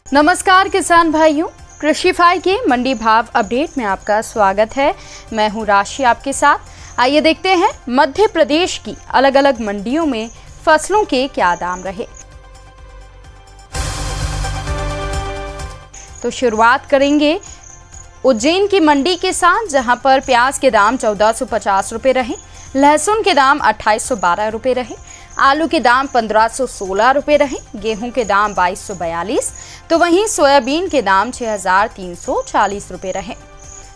नमस्कार किसान भाइयों, कृषिफाई के मंडी भाव अपडेट में आपका स्वागत है। मैं हूं राशि आपके साथ। आइए देखते हैं मध्य प्रदेश की अलग अलग मंडियों में फसलों के क्या दाम रहे। तो शुरुआत करेंगे उज्जैन की मंडी के साथ, जहां पर प्याज के दाम 1450 रुपये रहे, लहसुन के दाम 2812 रुपये रहे, आलू के दाम 1516 रुपये रहे, गेहूं के दाम 2242, तो वहीं सोयाबीन के दाम 6340 रुपये रहे।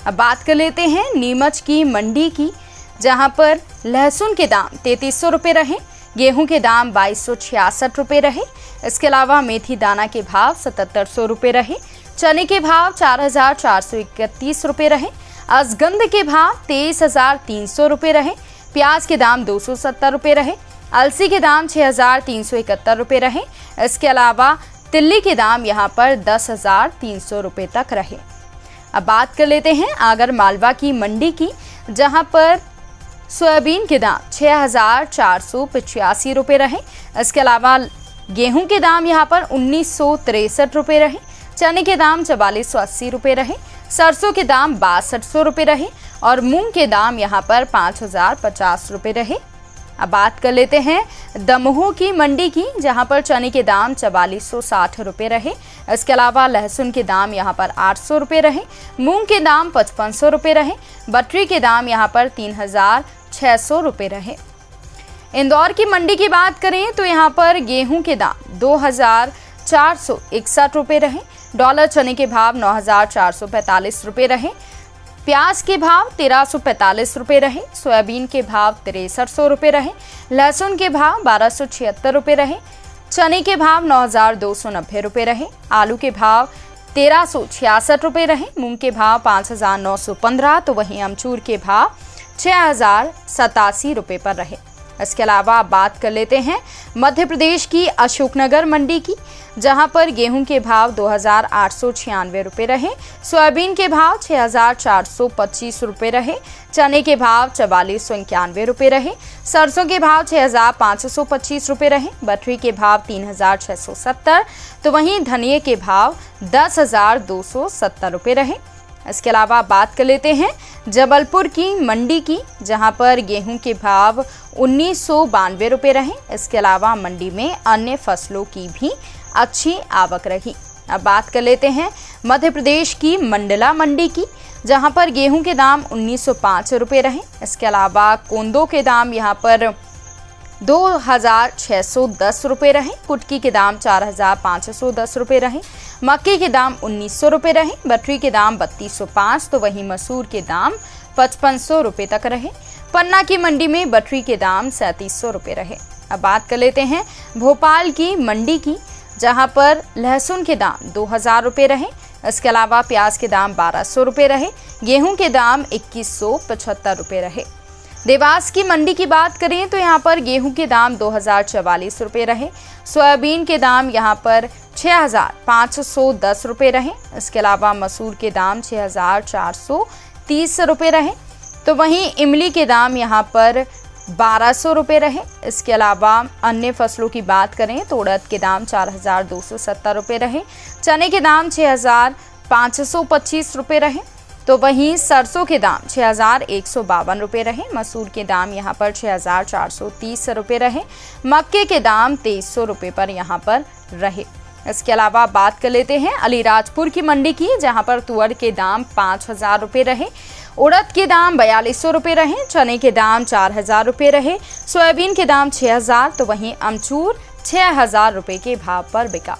अब बात कर लेते हैं नीमच की मंडी की, जहां पर लहसुन के दाम 3300 रुपये रहे, गेहूं के दाम 2266 रुपये रहे। इसके अलावा मेथी दाना के भाव 7700 रुपये रहे, चने के भाव 4431 रुपये रहे, अजगंद के भाव 23300 रुपये रहे, प्याज के दाम 270 रुपये रहे, अलसी के दाम 6371 रुपये रहे। इसके अलावा तिल्ली के दाम यहाँ पर 10,300 रुपये तक रहे। अब बात कर लेते हैं आगर मालवा की मंडी की, जहाँ पर सोयाबीन के दाम 6485 रुपये रहे। इसके अलावा गेहूं के दाम यहाँ पर 1963 रुपये रहे, चने के दाम 4480 रुपये रहे, सरसों के दाम 6200 रुपये रहे और मूंग के दाम यहाँ पर 5050 रुपये रहे। अब बात कर लेते हैं दमोह की मंडी की, जहां पर चने के दाम 4460 रुपये रहे। इसके अलावा लहसुन के दाम यहां पर 800 रुपये रहे, मूंग के दाम 5500 रुपये रहे, बटरी के दाम यहां पर 3600 रुपये रहे। इंदौर की मंडी की बात करें तो यहां पर गेहूं के दाम 2461 रुपये रहे, डॉलर चने के भाव 9445 रुपये रहे, प्याज के भाव 1345 रुपये रहे, सोयाबीन के भाव 6300 रुपये रहे, लहसुन के भाव 1276 रुपये रहे, चने के भाव 9290 रुपये रहे, आलू के भाव 1366 रुपये रहे, मूंग के भाव 5915, तो वहीं अमचूर के भाव 6087 रुपये पर रहे। इसके अलावा बात कर लेते हैं मध्य प्रदेश की अशोकनगर मंडी की, जहां पर गेहूं के भाव 2896 रुपये रहे, सोयाबीन के भाव 6425 रुपये रहे, चने के भाव 4491 रुपये रहे, सरसों के भाव 6525 रुपये रहे, बटरी के भाव 3670, तो वहीं धनिये के भाव 10270 रुपये रहे। इसके अलावा बात कर लेते हैं जबलपुर की मंडी की, जहां पर गेहूं के भाव 1992 रुपये रहे। इसके अलावा मंडी में अन्य फसलों की भी अच्छी आवक रही। अब बात कर लेते हैं मध्य प्रदेश की मंडला मंडी की, जहां पर गेहूं के दाम 1905 रुपये रहे। इसके अलावा कोंदो के दाम यहां पर 2610 रुपये रहे, कुटकी के दाम 4510 रुपये रहे, मक्के के दाम 1900 रुपये रहे, बटरी के दाम 3205, तो वहीं मसूर के दाम 5500 रुपये तक रहे। पन्ना की मंडी में बटरी के दाम 3700 रुपये रहे। अब बात कर लेते हैं भोपाल की मंडी की, जहां पर लहसुन के दाम 2000 रुपये रहे। इसके अलावा प्याज के दाम 1200 रुपये रहे, गेहूं के दाम 2175 रुपये रहे। देवास की मंडी की बात करें तो यहाँ पर गेहूं के दाम 2044 रुपये रहे, सोयाबीन के दाम यहाँ पर 6510 रुपये रहे। इसके अलावा मसूर के दाम 6430 रुपये रहे, तो वहीं इमली के दाम यहाँ पर 1200 रुपये रहे। इसके अलावा अन्य फसलों की बात करें तो उड़द के दाम 4270 रुपये रहे, चने के दाम 6525 रुपये रहे, तो वहीं सरसों के दाम 6152 रुपये रहे, मसूर के दाम यहाँ पर 6430 रुपये रहे, मक्के के दाम 2300 रुपये पर यहाँ पर रहे। इसके अलावा बात कर लेते हैं अलीराजपुर की मंडी की, जहाँ पर तुअर के दाम 5000 रुपये रहे, उड़द के दाम 4200 रुपये रहे, चने के दाम 4000 रुपये रहे, सोयाबीन के दाम 6000, तो वहीं अमचूर 6000 रुपये के भाव पर बिका।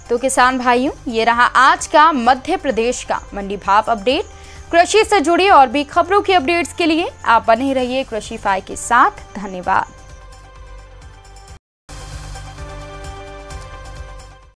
तो किसान भाइयों, ये रहा आज का मध्य प्रदेश का मंडी भाव अपडेट। कृषि से जुड़ी और भी खबरों की अपडेट्स के लिए आप बने रहिए कृषिफाई के साथ। धन्यवाद।